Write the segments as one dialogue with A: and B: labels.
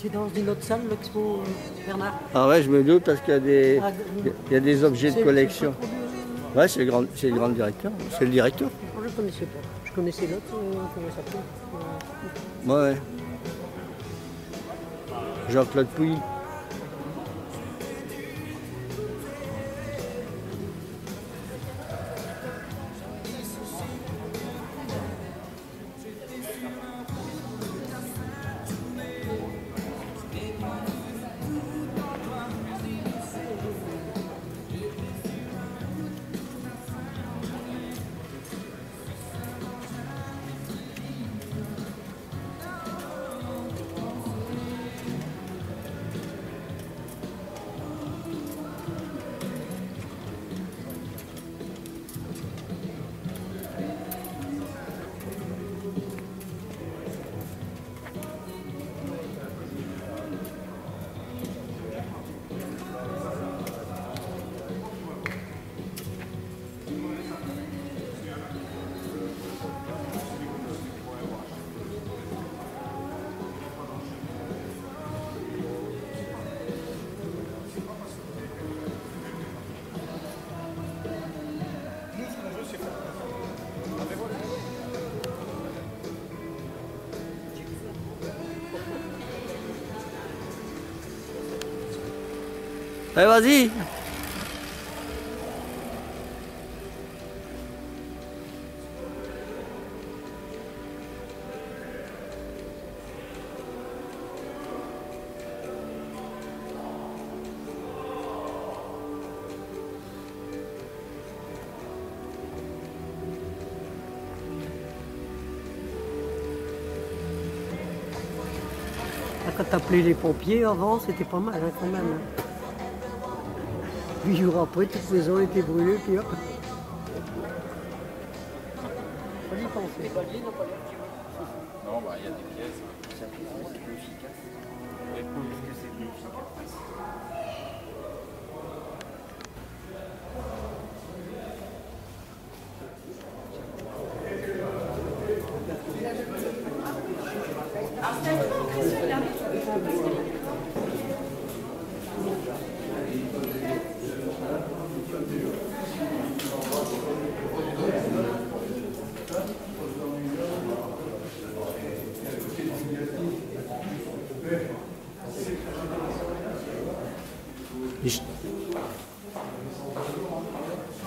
A: C'est dans une autre salle, l'expo Bernard.
B: Ah ouais, je me doute parce qu'il y a des,
A: Ah,
B: il y a des objets de
A: c'est
B: collection.
A: pas trop de-
B: Ouais, c'est le grand directeur. C'est le directeur.
A: Je ne connaissais pas. Je connaissais l'autre, comment ça s'appelle
B: Ouais. Jean-Claude Pouilly. Allez, vas-y.
A: Quand t'appelais les pompiers avant, c'était pas mal hein, quand même. 8 jours après, toute maison était brûlée, puis hop. Faut y penser.
C: Non, bah il y a des pièces. C'est plus efficace. Est-ce que c'est plus efficace?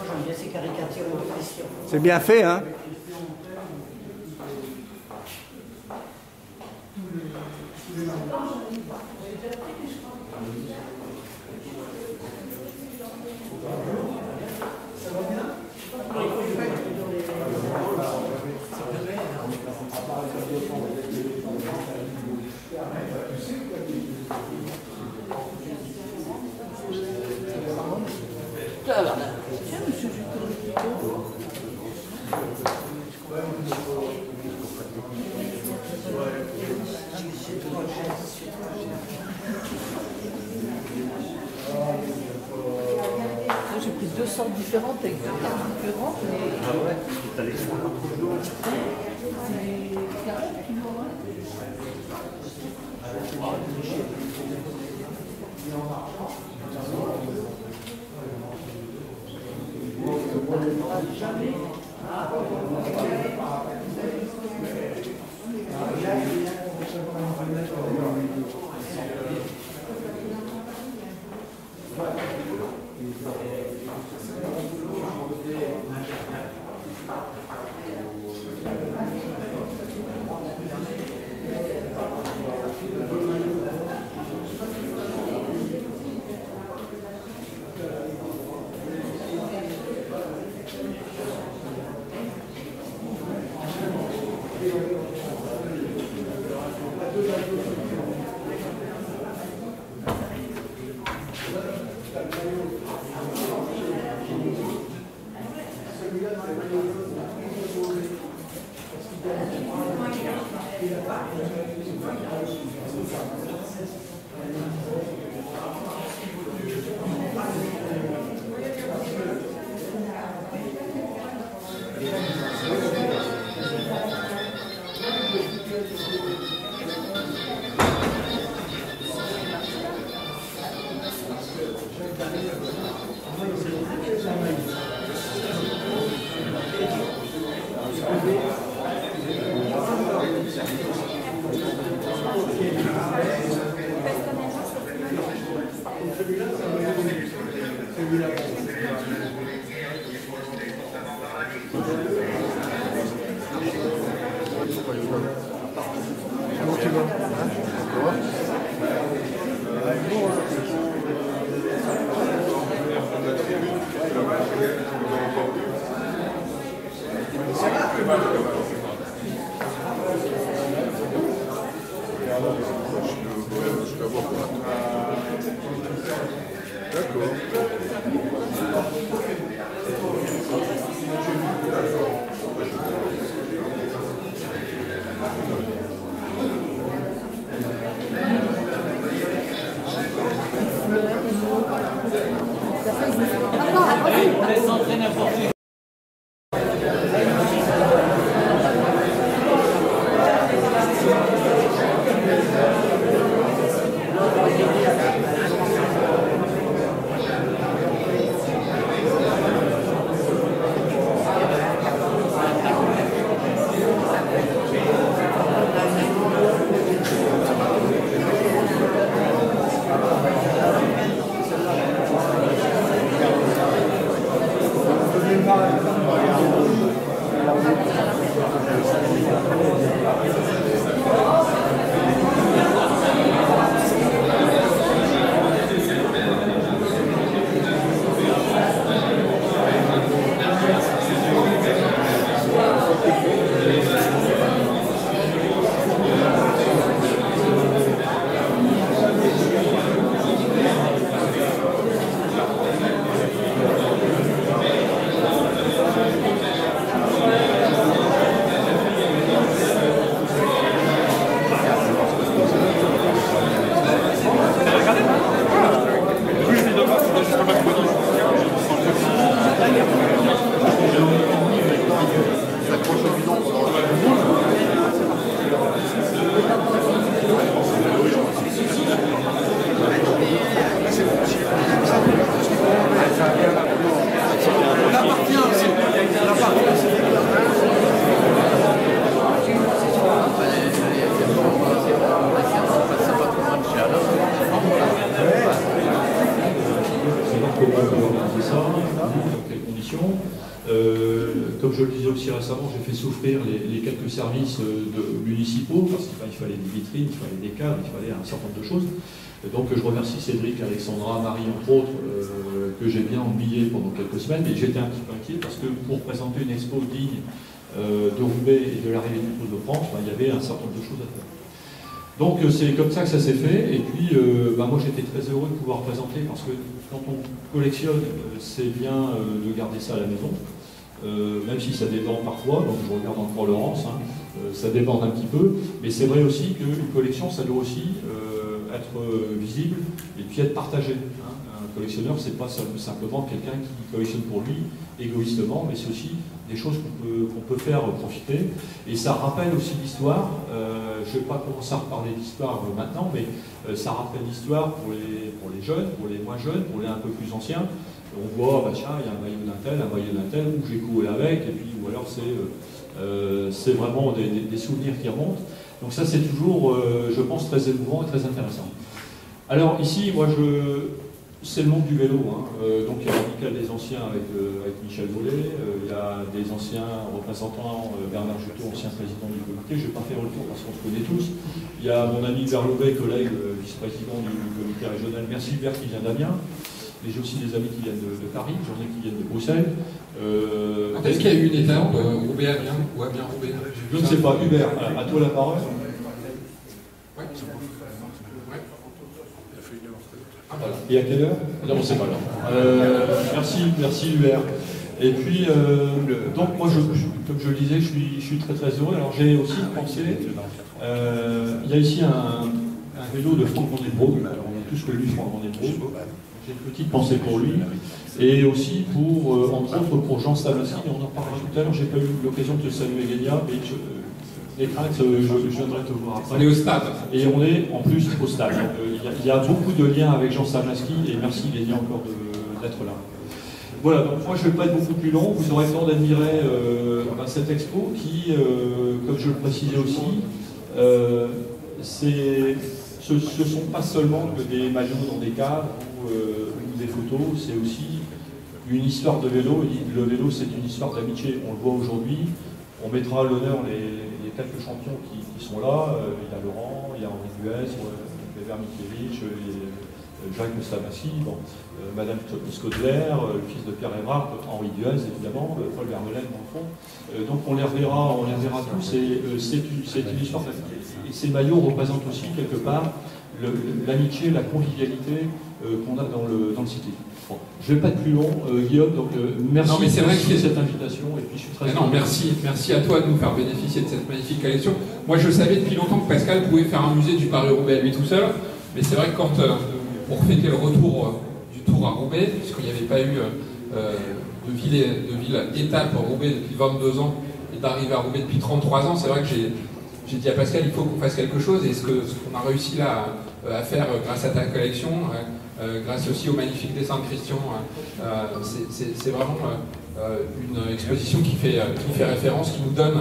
A: J'aime bien ces caricatures en question.
B: C'est bien fait, hein?
A: J'ai pris 2 sortes différentes avec 2 cartes différentes.
C: Ah ouais, t'as les choix.
D: je le disais aussi récemment, j'ai fait souffrir les quelques services municipaux, parce qu'il fallait des vitrines, il fallait des cadres, il fallait un certain nombre de choses. Et donc je remercie Cédric, Alexandra, Marie entre autres, que j'ai bien ennuyé pendant quelques semaines, mais j'étais un petit peu inquiet parce que pour présenter une expo digne de Roubaix et de l'arrivée du Tour de France, il y avait un certain nombre de choses à faire. Donc c'est comme ça que ça s'est fait, et puis moi j'étais très heureux de pouvoir présenter, parce que quand on collectionne, c'est bien de garder ça à la maison, même si ça déborde parfois, donc je regarde encore Laurence, ça déborde un petit peu, mais c'est vrai aussi qu'une collection, ça doit aussi être visible et puis être partagé. Un collectionneur, c'est pas simplement quelqu'un qui collectionne pour lui, égoïstement, mais c'est aussi des choses qu'on peut faire profiter. Et ça rappelle aussi l'histoire. Je ne vais pas commencer à reparler d'histoire maintenant, mais ça rappelle l'histoire pour les jeunes, pour les moins jeunes, pour les un peu plus anciens. On voit, tiens, il y a un maillot d'un tel, où j'ai couru avec, et puis, ou alors c'est vraiment des souvenirs qui remontent. Donc ça, c'est toujours, je pense, très émouvant et très intéressant. Alors ici, moi, c'est le monde du vélo. Donc il y a l'amicale des anciens avec Michel Vollet, il y a des anciens représentants, Bernard Juteau, ancien président du comité, je ne vais pas faire le tour parce qu'on se connaît tous. Il y a mon ami Hubert Loubet, collègue, vice-président du comité régional, merci Hubert qui vient d'Amiens. Mais j'ai aussi des amis qui viennent de Paris, j'en ai qui viennent de Bruxelles.
E: Est-ce qu'il y a eu une étape Roubaix-Amiens ou Amiens-Roubaix?
D: Je ne sais pas. Hubert, à toi la parole.
E: Ouais.
D: Voilà. Et à quelle heure? Non, c'est pas là. Merci Hubert. Et puis, donc moi, comme je le disais, je suis très heureux. Alors j'ai aussi pensé, il y a ici un vélo de Franck Van den Broek. Alors on a tous connu Franck Van den Broek. J'ai une petite pensée pour lui. Et aussi pour, entre autres, pour Jean Stamassi. On en parlera tout à l'heure. J'ai pas eu l'occasion de te saluer, Génia, mais les craintes, je viendrai te voir après.
E: On est au stade.
D: Et on est en plus au stade. Il y a beaucoup de liens avec Jean Stamassi, et merci Génia encore d'être là. Voilà, donc moi je ne vais pas être beaucoup plus long, vous aurez le temps d'admirer cette expo qui, comme je le précisais aussi, ce ne sont pas seulement des maillots dans des cadres ou des photos, c'est aussi une histoire de vélo. Le vélo, c'est une histoire d'amitié, on le voit aujourd'hui. On mettra à l'honneur les quelques champions qui sont là. Il y a Laurent, il y a Henri Duès, Weber Mikiewicz, Jacques Stamassi, Madame Scodler, le fils de Pierre Evrard, Henri Duès évidemment, Paul Vermeulen dans le fond. Donc on les reverra tous, et c'est une histoire d'amitié. Et ces maillots représentent aussi quelque part l'amitié, la convivialité qu'on a dans le cyclisme. Bon, je ne vais pas être plus long, Guillaume, donc merci
E: pour
D: cette invitation, et puis je suis très
E: heureux. Merci à toi de nous faire bénéficier de cette magnifique collection. Moi je savais depuis longtemps que Pascal pouvait faire un musée du Paris-Roubaix à lui tout seul, mais c'est vrai que quand, pour fêter le retour du Tour à Roubaix, puisqu'il n'y avait pas eu de ville étape à Roubaix depuis 22 ans, et d'arriver à Roubaix depuis 33 ans, c'est vrai que j'ai dit à Pascal, il faut qu'on fasse quelque chose, et ce qu'on a réussi là à faire grâce à ta collection, grâce aussi au magnifique dessin de Christian, c'est vraiment une exposition qui fait référence, qui nous donne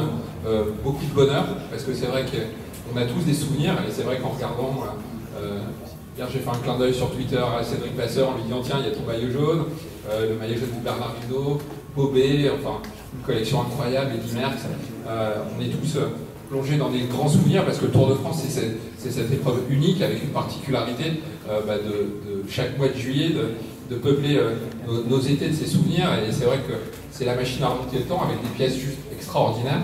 E: beaucoup de bonheur, parce que c'est vrai qu'on a tous des souvenirs, et c'est vrai qu'en regardant, hier j'ai fait un clin d'œil sur Twitter à Cédric Passeur en lui disant tiens, il y a ton maillot jaune, le maillot jaune de Bernard Hinault, Bobet, enfin une collection incroyable, Eddy Merckx, on est tous plongés dans des grands souvenirs, parce que le Tour de France c'est cette épreuve unique avec une particularité de chaque mois de juillet de peupler nos étés de ces souvenirs, et c'est vrai que c'est la machine à remonter le temps avec des pièces juste extraordinaires,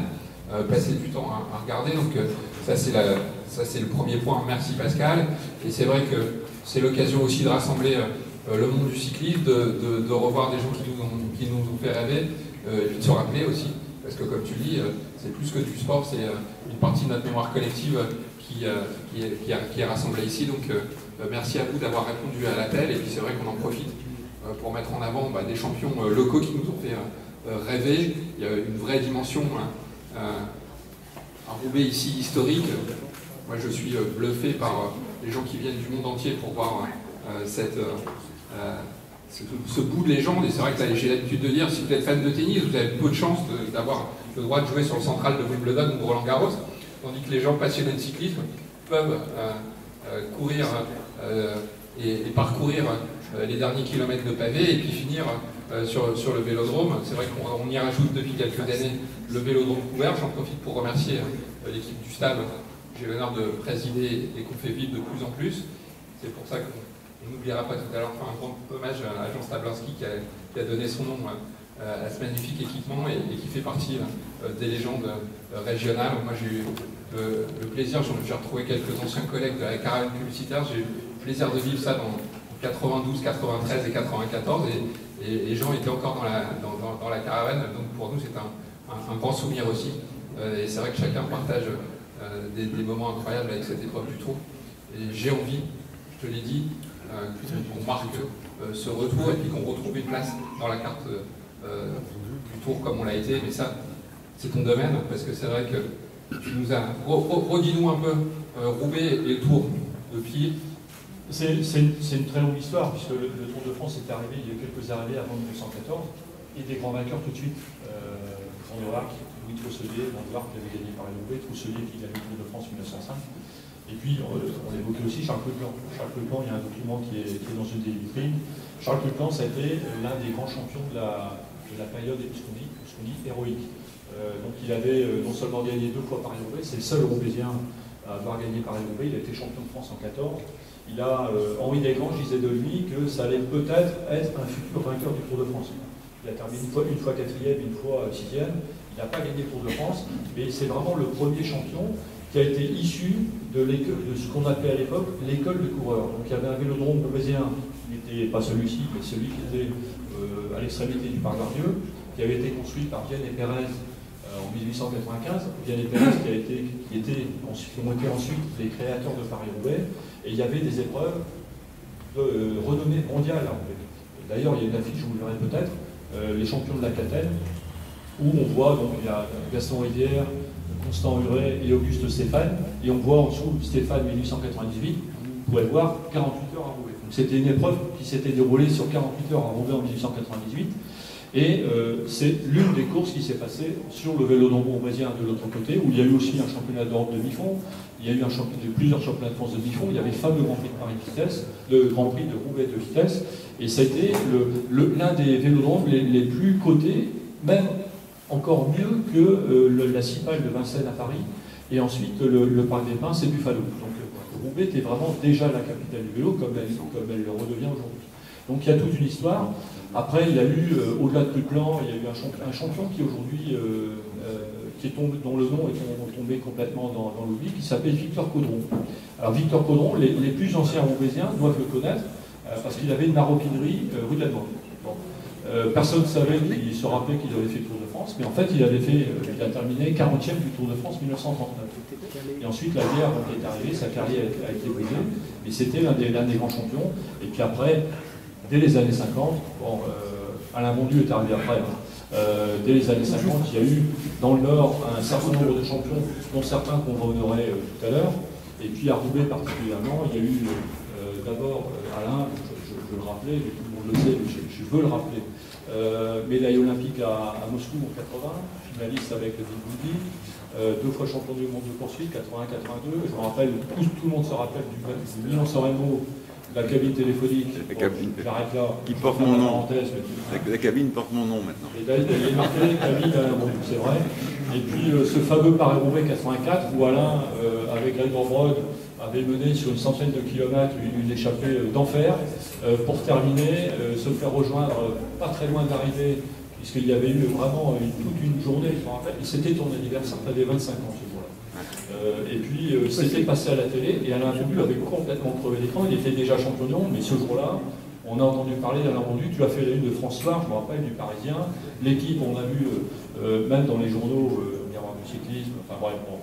E: passer du temps à regarder, donc ça c'est le premier point, merci Pascal, et c'est vrai que c'est l'occasion aussi de rassembler le monde du cyclisme, de revoir des gens qui nous ont fait rêver, et puis de se rappeler aussi, parce que comme tu le dis, c'est plus que du sport, c'est une partie de notre mémoire collective qui est rassemblée ici. Donc merci à vous d'avoir répondu à l'appel, et puis c'est vrai qu'on en profite pour mettre en avant des champions locaux qui nous ont fait rêver. Il y a une vraie dimension à Roubaix ici historique. Moi je suis bluffé par les gens qui viennent du monde entier pour voir ce bout de légende, et c'est vrai que j'ai l'habitude de dire, si vous êtes fan de tennis, vous avez peu de chance d'avoir le droit de jouer sur le central de Wimbledon ou de Roland Garros, tandis que les gens passionnés de cyclisme peuvent courir et parcourir les derniers kilomètres de pavé, et puis finir sur le vélodrome. C'est vrai qu'on y rajoute depuis quelques années le vélodrome couvert. J'en profite pour remercier l'équipe du STAB. J'ai l'honneur de présider et qu'on fait vivre de plus en plus. C'est pour ça qu'on n'oubliera pas tout à l'heure faire un grand hommage à Jean Stablinski qui a donné son nom à ce magnifique équipement et qui fait partie des légendes régionales. Moi j'ai eu le plaisir, j'ai retrouvé quelques anciens collègues de la caravane publicitaire, j'ai eu le plaisir de vivre ça dans 92, 93 et 94 et Jean était encore dans la caravane, donc pour nous c'est un grand souvenir aussi. Et c'est vrai que chacun partage des moments incroyables avec cette épreuve du Tour. Et j'ai envie, je te l'ai dit, qu'on marque ce retour et puis qu'on retrouve une place dans la carte du Tour comme on l'a été. Mais ça, c'est ton domaine, parce que c'est vrai que tu nous as... Redis-nous un peu Roubaix et le Tour depuis.
D: C'est une très longue histoire, puisque le Tour de France est arrivé, il y a eu quelques arrivées avant 1914, et des grands vainqueurs tout de suite. Van der Ark, Louis Trousselier, Van der Ark qui avait gagné Paris-Roubaix, Trousselier qui gagne le Tour de France 1905. Et puis, on évoquait aussi Charles Leclerc. Charles Leclerc, il y a un document qui est dans une des vitrines. Charles Leclerc, ça a été l'un des grands champions de la période, ce qu'on dit héroïque. Donc, il avait non seulement gagné 2 fois Paris-Roubaix, c'est le seul Roubaixien à avoir gagné Paris-Roubaix, il a été champion de France en 14. Henri Desgranges disait de lui que ça allait peut-être être un futur vainqueur du Tour de France. Il a terminé une fois 4e, une fois 6e. Il n'a pas gagné le Tour de France, mais c'est vraiment le premier champion qui a été issu de ce qu'on appelait à l'époque l'école de coureurs. Donc il y avait un vélodrome roubaisien, qui n'était pas celui-ci, mais celui qui était à l'extrémité du parc d'Ardieu, qui avait été construit par Vienne et Pérez en 1895. Vienne et Pérez qui ont été ensuite les créateurs de Paris-Roubaix, et il y avait des épreuves de renommée mondiale. D'ailleurs, il y a une affiche, vous le verrez peut-être, les champions de la Catène, où on voit, donc il y a Gaston Rivière, Constant Huret et Auguste Stéphane, et on voit en dessous Stéphane 1898, vous pouvez voir 48 heures à Roubaix. Donc c'était une épreuve qui s'était déroulée sur 48 heures à Roubaix en 1898, et c'est l'une des courses qui s'est passée sur le vélodrome roubaixien de l'autre côté, où il y a eu aussi un championnat d'Europe de mi-fond, il y a eu plusieurs championnats de France de mi-fond, il y avait le fameux Grand Prix de Paris vitesse, le Grand Prix de Roubaix de vitesse, et ça a été l'un des vélodromes les plus cotés, même encore mieux que la Cipale de Vincennes à Paris, et ensuite le Parc des Pins, c'est Buffalo. Donc Roubaix était vraiment déjà la capitale du vélo, comme elle le redevient aujourd'hui. Donc il y a toute une histoire. Après, il y a eu, au-delà de Clutlan, il y a eu un champion qui aujourd'hui, dont le nom est tombé complètement dans l'oubli, qui s'appelle Victor Caudron. Alors Victor Caudron, les plus anciens roubaisiens doivent le connaître, parce qu'il avait une maroquinerie rue de la Demande. Personne ne savait qu'il se rappelait qu'il avait fait le Tour de France, mais en fait il a terminé 40e du Tour de France 1939. Et ensuite la guerre est arrivée, sa carrière a été brisée, mais c'était l'un des grands champions. Et puis après, dès les années 50, Alain Bondu est arrivé après, dès les années 50, il y a eu dans le Nord un certain nombre de champions, dont certains qu'on va honorer tout à l'heure. Et puis à Roubaix particulièrement, il y a eu d'abord Alain, je le rappelais, tout le monde le sait, mais je veux le rappeler, médaille olympique à Moscou en 80, finaliste avec le Big 2 fois champion du monde de poursuite, 81-82. Je me rappelle, tout le monde se rappelle du Milan Sanremo, la cabine téléphonique. J'arrête là.
B: Qui porte mon nom.
D: La
B: cabine porte mon nom maintenant.
D: Et là, il est marqué cabine Alain Bondu, c'est vrai. Et puis ce fameux Paris-Roubaix 84, où Alain, avec Grégoire Brode, avait mené sur une centaine de kilomètres une échappée d'enfer pour terminer, se faire rejoindre pas très loin de l'arrivée, puisqu'il y avait eu vraiment toute une journée, je me rappelle, et c'était ton anniversaire, tu avais 25 ans ce jour-là. Et puis c'était passé à la télé, et Alain Bondu avait complètement crevé l'écran, il était déjà champion du monde, mais ce jour-là, on a entendu parler d'Alain Bondu, tu as fait la une de France Soir, je me rappelle, du Parisien, l'équipe, on a vu, même dans les journaux, Miroir du cyclisme, enfin bref, bon,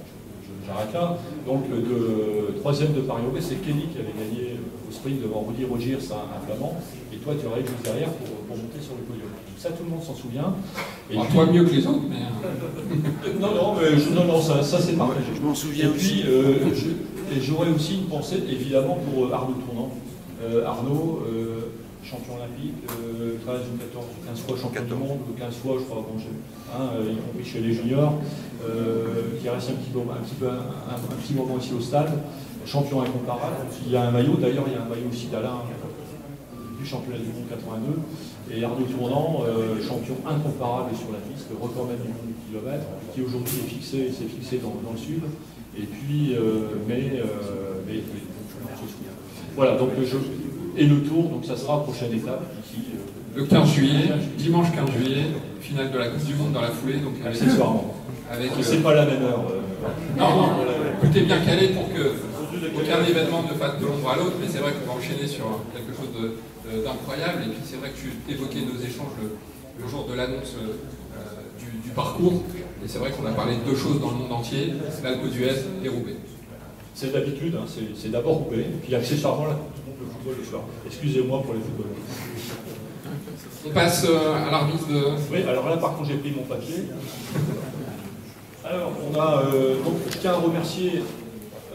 D: j'arrête là. Donc, le 3e de Paris-Roubaix, c'est Kenny qui avait gagné au sprint devant Rudy Rogiers, un Flamand. Et toi, tu arrives juste derrière pour monter sur le podium. Donc, ça, tout le monde s'en souvient.
E: Et puis, toi, mieux que les autres, mais...
D: non, ça c'est partagé.
B: Je m'en souviens aussi.
D: Et j'aurais aussi une pensée, évidemment, pour Arnaud Tournant. Arnaud, champion olympique, 13 ou 14, 15 fois champion du monde, 15 fois, je crois, y compris chez les juniors, qui reste un petit moment ici au stade, champion incomparable. Il y a un maillot, d'ailleurs, il y a un maillot aussi d'Alain plus championnat du monde 82. Et Arnaud Tournant, champion incomparable sur la piste, record même du monde du kilomètre, qui aujourd'hui s'est fixé dans le sud. Et puis, voilà, donc et le tour, donc ça sera la prochaine étape ici.
E: Le 15 juillet, dimanche 15 juillet, finale de la Coupe du Monde dans la foulée. Donc
D: accessoirement. C'est pas la même heure.
E: Non, tout est bien calé pour que aucun événement ne fasse de l'ombre à l'autre, mais c'est vrai qu'on va enchaîner sur quelque chose d'incroyable. Et puis c'est vrai que tu évoquais nos échanges le jour de l'annonce du parcours. Et c'est vrai qu'on a parlé de deux choses dans le monde entier, l'Alpe d'Huez et Roubaix.
D: C'est d'habitude, hein, c'est d'abord Roubaix, puis accessoirement le football le soir. Excusez-moi pour les footballeurs.
E: On passe à l'arbitre de...
D: Oui, alors là par contre j'ai pris mon papier. Alors on a, donc je tiens à remercier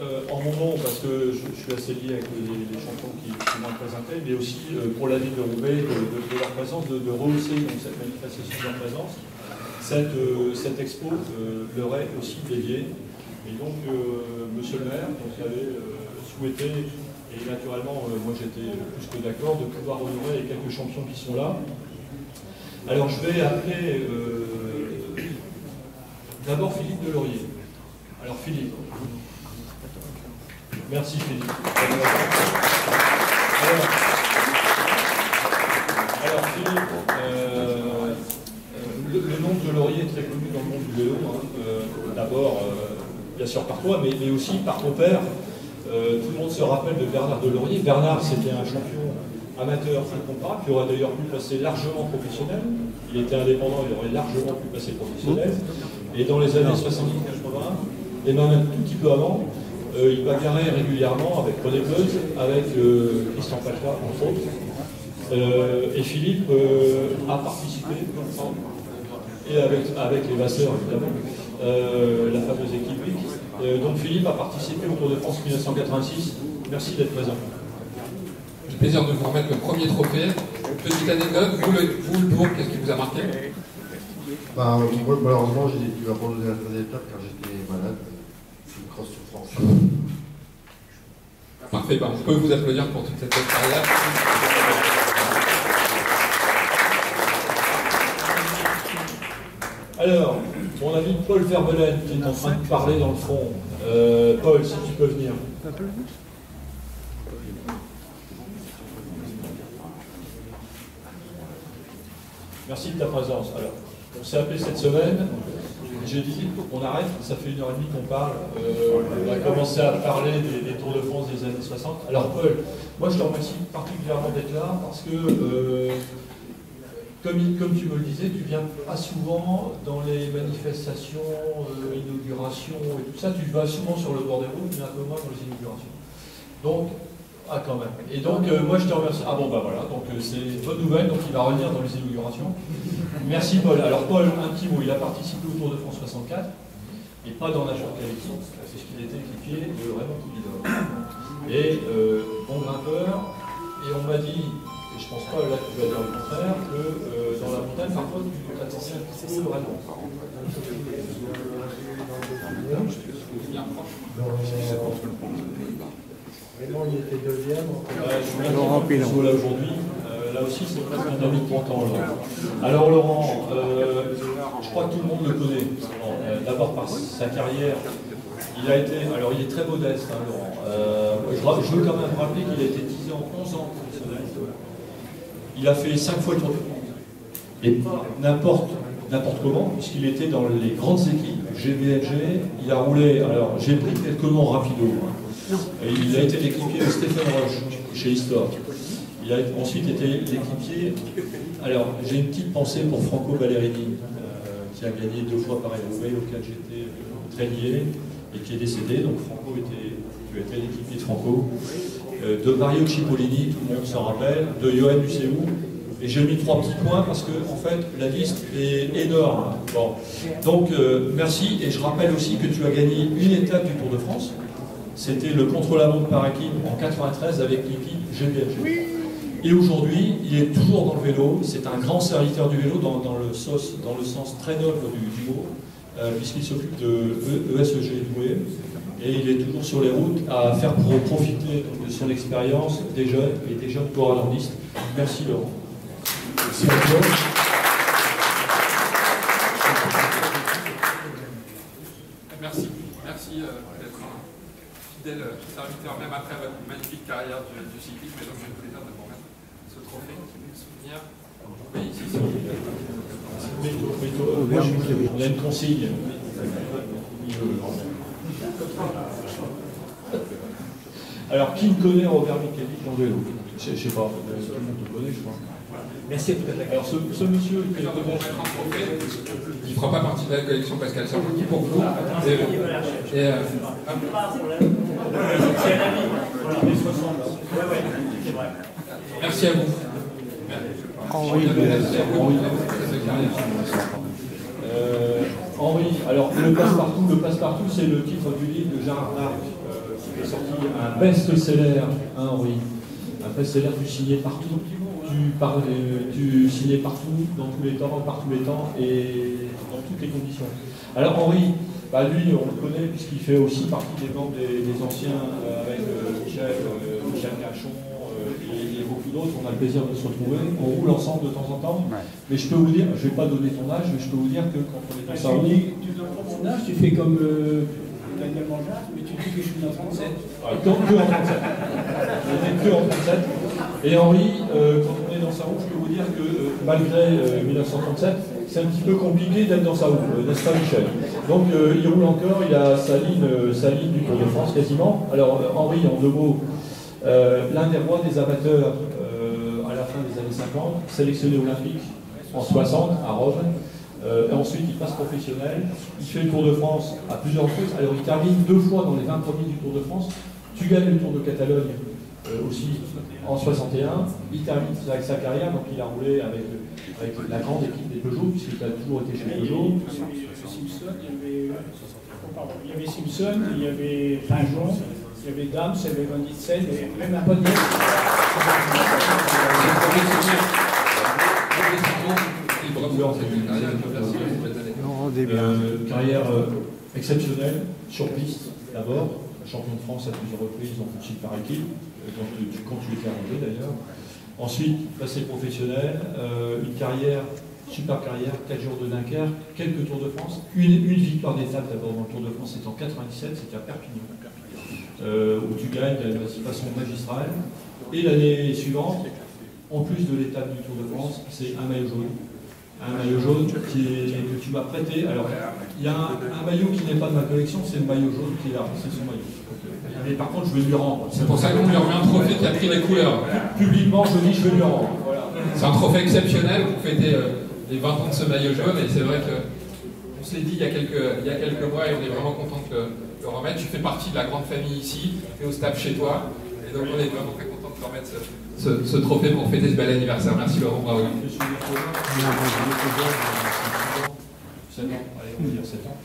D: en mon nom, parce que je suis assez lié avec les champions qui m'ont présenté, mais aussi pour la ville de Roubaix, de leur présence, de rehausser donc, cette manifestation de leur présence. Cette expo leur est aussi dédiée. Et donc, monsieur le maire, donc, avait souhaité, et naturellement, moi j'étais plus que d'accord, de pouvoir honorer les quelques champions qui sont là. Alors, je vais appeler d'abord Philippe Delaurier. Alors, Philippe. Merci, Philippe. Alors Philippe, le nom de Delaurier est très connu dans le monde du vélo. Hein. D'abord, bien sûr par toi, mais aussi par ton père. Tout le monde se rappelle de Bernard Delaurier. Bernard, c'était un champion amateur incomparable, qui aurait d'ailleurs pu passer largement professionnel. Il était indépendant, il aurait largement pu passer professionnel. Et dans les années 70-80, et même un tout petit peu avant, il bagarrait régulièrement avec René Bleuz, avec Christian Pacha, entre autres. Et Philippe a participé, et avec les Vasseurs évidemment, la fameuse équipe WIC. Donc Philippe a participé au Tour de France 1986. Merci d'être présent.
E: J'ai le plaisir de vous remettre le premier trophée. Petite anecdote, vous le tour, qu'est-ce qui vous a marqué?
F: Moi, malheureusement, j'ai dû abandonner la troisième étape car j'étais malade. C'est une grosse souffrance.
E: Parfait, on peut vous applaudir pour toute cette belle carrière.
D: Alors, mon ami Paul Verbelen qui est en train de parler dans le fond. Paul, si tu peux venir. Merci de ta présence. Alors, on s'est appelé cette semaine. J'ai dit, on arrête, ça fait 1h30 qu'on parle. On a commencé à parler des Tours de France des années 60. Alors Paul, moi je te remercie particulièrement d'être là parce que, comme tu me le disais, tu viens pas souvent dans les manifestations, inaugurations et tout ça. Tu vas souvent sur le bord des routes, mais un peu moins dans les inaugurations. Donc, quand même. Et donc, moi je te remercie. Ah bon, bah voilà, donc c'est une bonne nouvelle, donc il va revenir dans les inaugurations. Merci Paul. Alors Paul, un petit mot, il a participé au Tour de France 64, et pas dans n'importe quelle équipe, parce qu'il était équipier de Raymond Poulidor. Et bon grimpeur, et on m'a dit, et je pense pas là que tu vas dire le contraire, que dans la montagne, parfois tu t'attendais un petit peu vraiment.
F: Vraiment, il était deuxième.
D: Laurent Pilon. Là aujourd'hui, là aussi c'est presque un ami content. Alors Laurent, je crois que tout le monde le connaît. D'abord par sa carrière, il a été, alors il est très modeste, hein, Laurent. Je veux quand même rappeler qu'il a été 10 ans, 11 ans professionnel. Il a fait 5 fois le Tour de France. Et pas n'importe comment, puisqu'il était dans les grandes équipes, GBLG, il a roulé, alors j'ai pris quelques noms rapido. Il a été l'équipier de Stéphane Roche chez Histoire. Il a ensuite été l'équipier. Alors, j'ai une petite pensée pour Franco Ballerini, qui a gagné 2 fois Paris-Roubaix, auquel j'étais très lié, et qui est décédé. Donc, Franco tu étais l'équipier de Franco. De Mario Cipollini, tout le monde s'en rappelle. De Johan Lucéou. Et j'ai mis 3 petits points parce que, en fait, la liste est énorme. Bon. Donc, merci. Et je rappelle aussi que tu as gagné une étape du Tour de France. C'était le contre-la-montre par équipe en 93 avec l'équipe GBLG. Et aujourd'hui, il est toujours dans le vélo. C'est un grand serviteur du vélo dans le sens très noble du mot, puisqu'il s'occupe de ESEG Douai. Et il est toujours sur les routes à faire profiter de son expérience des jeunes et des jeunes coordonnistes. Merci Laurent.
G: Merci à toi.
E: Merci. Merci d'être un fidèle serviteur, même après votre magnifique carrière du cyclisme. Et donc, j'ai le plaisir de vous remettre ce trophée, souvenir. Oui, ici.
D: On a une consigne. Alors, qui me connaît Robert Micheli? Je ne sais pas, tout le monde te connaît, je crois.
G: Merci à tout à l'heure.
D: Alors, ce monsieur,
E: Il ne fera pas partie de la collection Pascal Sergenti pour vous. Merci à vous.
D: Henri, alors le passe-partout, c'est le titre du livre de Gérard Narc, qui est sorti un best-seller, hein, Henri, un best-seller, tu signais partout, tu signais partout, dans tous les temps, par tous les temps et dans toutes les conditions. Alors Henri, bah, lui, on le connaît puisqu'il fait aussi partie des membres des anciens avec Michel Gachon et beaucoup d'autres. On a le plaisir de se retrouver. On roule ensemble de temps en temps. Ouais. Mais je peux vous dire, je ne vais pas donner ton âge, mais je peux vous dire que quand on est dans sa roue.
G: Tu donnes pas mon âge, tu fais comme Daniel Mangeat, mais tu dis que je suis dans 37.
D: Que en 37. On n'est que en 37. Et Henri, quand on est dans sa roue, je peux vous dire que malgré 1937, c'est un petit peu compliqué d'être dans sa roue, n'est-ce pas Michel? Donc il roule encore, il a sa ligne du Tour de France quasiment. Alors Henri, en 2 mots, l'un des rois des amateurs à la fin des années 50, sélectionné olympique en 60 à Rome. Et ensuite il passe professionnel, il fait le Tour de France à plusieurs reprises. Alors il termine 2 fois dans les 20 premiers du Tour de France. Tu gagnes le Tour de Catalogne aussi en 61. Il termine sa carrière, donc il a roulé avec la grande équipe des Peugeot, puisqu'il a toujours été chez Peugeot.
G: Il y avait Simpson, il y avait Pinjon, il y avait Dams, il y avait Van Ditsen, et même un pote.
D: Carrière exceptionnelle, sur piste d'abord, champion de France à plusieurs reprises en poursuite par équipe, quand tu étais arrivé d'ailleurs. Ensuite, passé professionnel, une carrière, super carrière, 4 jours de Dunkerque, quelques Tours de France, une victoire d'étape d'abord dans le Tour de France, c'était en 97, c'était à Perpignan, où tu gagnes de façon magistrale. Et l'année suivante, en plus de l'étape du Tour de France, c'est un maillot jaune. Un maillot jaune que tu m'as prêté. Alors, il y a un maillot qui n'est pas de ma collection, c'est le maillot jaune qui est là, c'est son maillot. Mais par contre, je vais lui rendre.
E: C'est pour ça qu'on lui remet un trophée qui a pris les couleurs.
D: Publiquement, je dis, je vais lui rendre. Voilà.
E: C'est un trophée exceptionnel pour fêter les 20 ans de ce maillot jaune, et c'est vrai qu'on se l'est dit il y a quelques mois, et on est vraiment content de le remettre. Tu fais partie de la grande famille ici, tu es au staff chez toi, et donc on est vraiment très content de te remettre ce trophée pour fêter ce bel anniversaire. Merci Laurent, bravo.
D: Allez, on va dire 7 ans.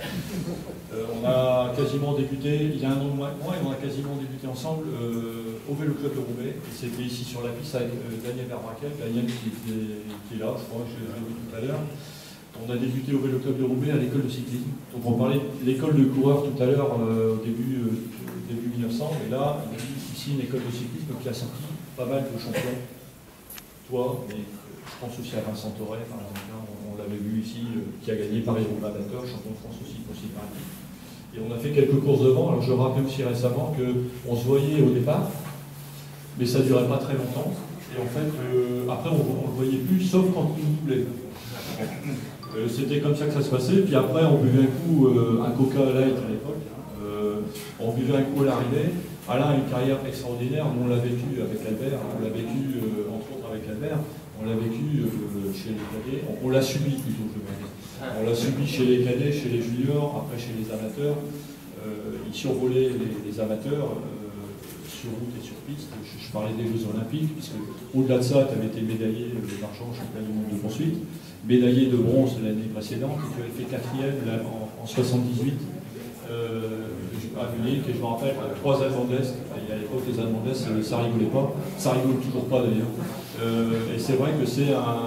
D: On a quasiment débuté, il y a un an de moins que moi, et on a quasiment débuté ensemble au Vélo Club de Roubaix. C'était ici sur la piste avec Daniel Verbraquel, Daniel qui est là, je crois, je l'ai vu tout à l'heure. On a débuté au Vélo Club de Roubaix à l'école de cyclisme. Donc on parlait de l'école de coureurs tout à l'heure, au début 1900, et là, il y a ici une école de cyclisme qui a sorti pas mal de champions. Toi, mais je pense aussi à Vincent Torret, par exemple, on l'avait vu ici, qui a gagné Paris-Roubaix amateur, champion de France aussi par équipe. Et on a fait quelques courses devant. Alors je rappelais aussi récemment qu'on se voyait au départ, mais ça ne durait pas très longtemps. Et en fait, après on ne le voyait plus, sauf quand il nous voulait. C'était comme ça que ça se passait. Puis après, on buvait un coup un Coca Light à l'époque. On buvait un coup à l'arrivée. Alain a une carrière extraordinaire. On l'a vécu avec Albert. On l'a vécu entre autres avec Albert. On l'a vécu chez les cadets. On l'a subi plutôt, je veux dire. On l'a subi chez les cadets, chez les juniors, après chez les amateurs. Il survolait les amateurs sur route et sur piste. Je parlais des Jeux Olympiques, puisque au-delà de ça, tu avais été médaillé d'argent au championnat du monde de poursuite, médaillé de bronze l'année précédente, et tu avais fait 4e en 78 à Munich, et je me rappelle 3 Allemandes. Et à l'époque, les Allemandes, ça rigolait pas. Ça rigole toujours pas d'ailleurs. Et c'est vrai que c'est un.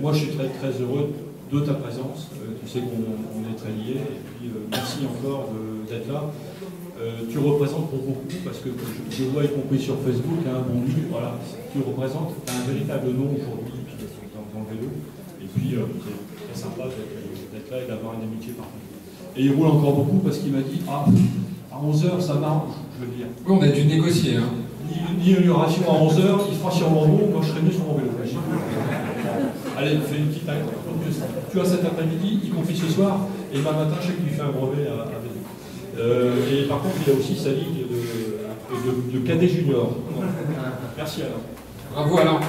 D: Moi, je suis très, très heureux de ta présence. Tu sais qu'on est très liés. Et puis, merci encore d'être là. tu représentes pour beaucoup, parce que je vois, y compris sur Facebook, bon lui, voilà, tu représentes un véritable nom aujourd'hui dans le vélo. Et puis, c'est très sympa d'être là et d'avoir une amitié partagée. Et il roule encore beaucoup parce qu'il m'a dit, à 11h, ça m'arrange, je veux dire.
E: Oui, on a dû négocier. Hein.
D: Ni une ration à 11h, il fera sur mon vélo, moi je serai mieux sur mon vélo. Allez, fais une petite acte. Tu vois, cet après-midi, y compris ce soir, et demain matin, je sais qu'il fait un brevet à vélo. Et par contre, il a aussi sa ligne de cadet junior. Merci Alain.
E: Bravo Alain.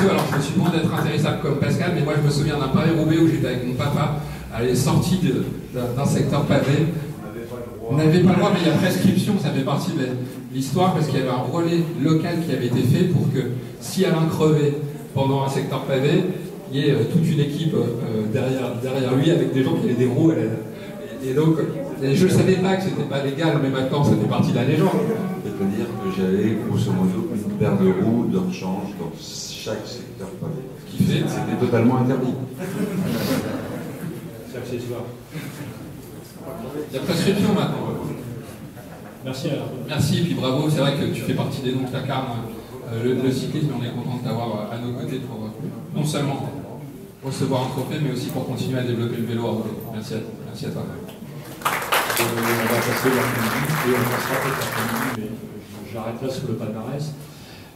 E: Alors je me suis loin d'être intéressable comme Pascal, mais moi je me souviens d'un Paris-Roubaix où j'étais avec mon papa, elle est sortie d'un secteur pavé. On n'avait pas le droit, mais il y a prescription, ça fait partie de l'histoire, parce qu'il y avait un relais local qui avait été fait pour que si Alain crevait pendant un secteur pavé, il y ait toute une équipe derrière lui avec des gens qui avaient des roues. Et donc, je ne savais pas que c'était pas légal, mais maintenant ça fait partie de la légende.
H: C'est-à-dire que j'avais grosso modo une paire de roues de rechange dans chaque secteur pavé.
E: Ce qui fait,
H: c'était totalement interdit.
D: C'est accessoire.
E: Il y a prescription maintenant.
D: Merci Alain.
E: Merci, et puis bravo, c'est vrai que tu fais partie des noms qui incarnent le cyclisme, et on est content de t'avoir à nos côtés pour non seulement recevoir un trophée, mais aussi pour continuer à développer le vélo à rouler. Merci à toi.
D: On va passer l'après-midi, et on passera peut-être l'après-midi, mais j'arrête là sur le palmarès.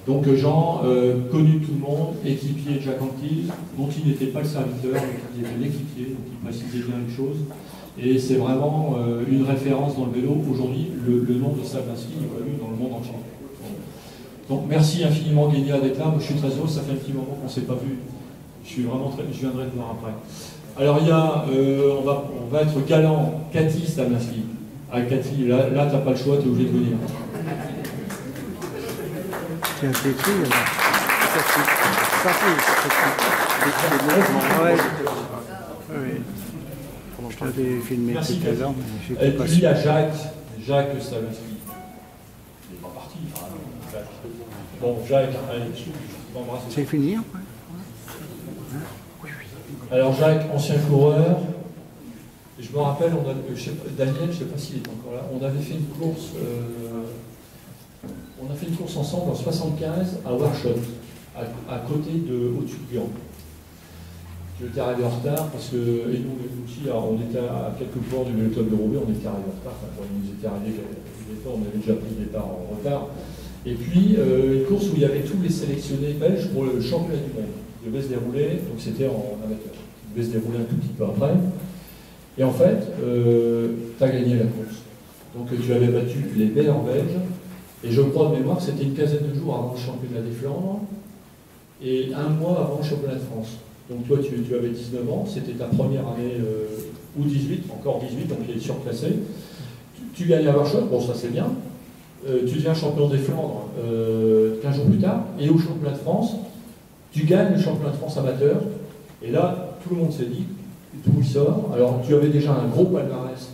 D: Donc Jean, connu de tout le monde, équipier de Jacques Anquetil, dont il n'était pas le serviteur, mais qui était l'équipier, donc il précisait bien les choses. Et c'est vraiment une référence dans le vélo. Aujourd'hui, le nom de Sablinski est connu dans le monde entier. Donc merci infiniment Guénia d'être là. Moi, je suis très heureux, ça fait un petit moment qu'on ne s'est pas vu. Je viendrai te voir après. Alors il y a, on va être galant, Cathy Sablinski. Ah Cathy, là tu n'as pas le choix, tu es obligé de venir.
A: Tu as écrit là. Je t'avais filmé tout à l'heure, mais je
D: et puis il y a Jacques Sablinski. Il n'est pas parti. Jacques. Bon, Jacques, allez, je t'embrasse.
A: C'est fini après.
D: Alors Jacques, ancien coureur. Je me rappelle, Daniel, je ne sais pas s'il est encore là, on avait fait une course. On a fait une course ensemble en 75 à Warshot, à côté de Haute-Turbian. J'étais arrivé en retard parce que, et nous aussi, on était à quelques coureurs du Vélo Club de Roubaix, on était arrivé en retard, enfin, quand il nous était arrivé quelques fois, on avait déjà pris le départ en retard. Et puis, une course où il y avait tous les sélectionnés belges pour le championnat du monde. Il devait se dérouler, donc c'était en amateur. Il devait se dérouler un tout petit peu après. Et en fait, tu as gagné la course. Donc tu avais battu les meilleurs belges. Et je crois de mémoire que c'était une quinzaine de jours avant le championnat des Flandres et un mois avant le championnat de France. Donc toi, tu avais 19 ans, c'était ta première année, ou 18, encore 18, donc il est surclassé. Tu gagnes à Warshot, bon ça c'est bien. Tu deviens champion des Flandres 15 jours plus tard, et au championnat de France, tu gagnes le championnat de France amateur. Et là, tout le monde s'est dit, tout il sort. Alors tu avais déjà un gros palmarès.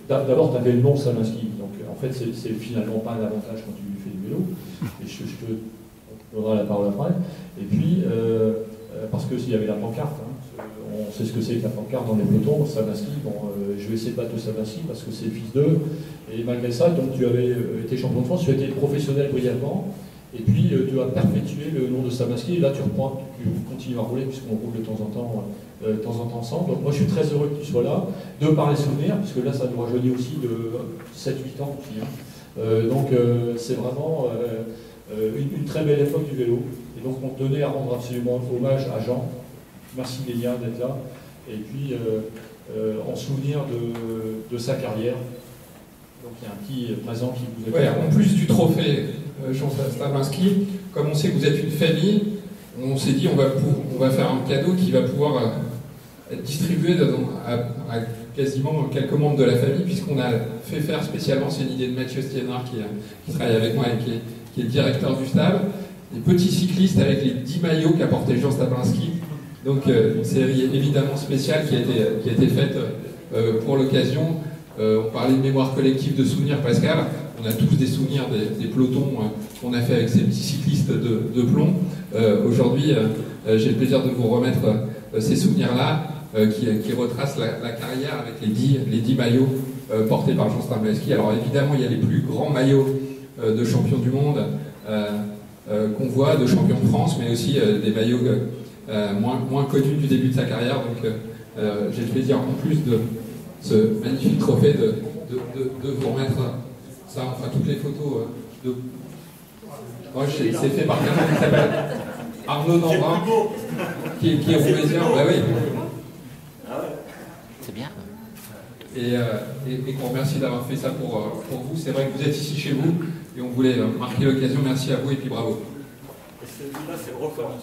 D: D'abord, tu avais le nom Sablinski. Donc en fait, c'est finalement pas un avantage quand tu fais du vélo. Et je te donnerai la parole après. Et puis, parce qu'il y avait la pancarte. Hein. On sait ce que c'est que la pancarte dans les pelotons. Sablinski, bon, je vais essayer de battre Sablinski parce que c'est le fils d'eux. Et malgré ça, donc, tu avais été champion de France, tu as été professionnel brièvement. Et puis, tu as perpétué le nom de Sablinski. Et là, tu continues à rouler puisqu'on roule de temps en temps ensemble. Donc moi je suis très heureux que tu sois là, de par les souvenirs, parce que là ça nous rajeunit aussi de 7-8 ans aussi. Hein. Donc c'est vraiment une très belle époque du vélo. Et donc on tenait à rendre absolument hommage à Jean. Merci Lélia d'être là. Et puis en souvenir de sa carrière. Donc il y a un petit présent qui vous est...
E: Ouais, en plus du trophée Jean Sablinski, comme on sait que vous êtes une famille, on s'est dit on va faire un cadeau qui va pouvoir être distribué à quasiment quelques membres de la famille, puisqu'on a fait faire spécialement, c'est une idée de Mathieu Stienard qui travaille avec moi et qui est le directeur du stade, des petits cyclistes avec les 10 maillots qu'a porté Jean Sablinski. Donc une série évidemment spéciale qui a été faite pour l'occasion. On parlait de mémoire collective, de souvenirs, Pascal. On a tous des souvenirs des pelotons qu'on a fait avec ces petits cyclistes de plomb. Aujourd'hui, j'ai le plaisir de vous remettre ces souvenirs-là qui retracent la carrière avec les 10 maillots portés par Jean Starbleski. Alors évidemment, il y a les plus grands maillots de champion du monde qu'on voit, de champion de France, mais aussi des maillots moins connus du début de sa carrière. Donc j'ai le plaisir, en plus de ce magnifique trophée, de vous remettre ça, enfin toutes les photos c'est fait par quelqu'un qui s'appelle Arnaud Nambrin, qui est roubaisien. Bah oui.
C: C'est bien.
E: Et qu'on remercie d'avoir fait ça pour vous. C'est vrai que vous êtes ici chez vous et on voulait marquer l'occasion. Merci à vous et puis bravo.
I: Et celui-là, c'est le record.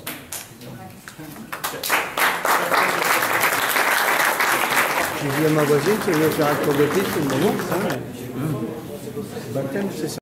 A: J'ai dit à ma voisine, tu veux faire un tour de piste, c'est le moment. Hein. Baptême, c'est ça.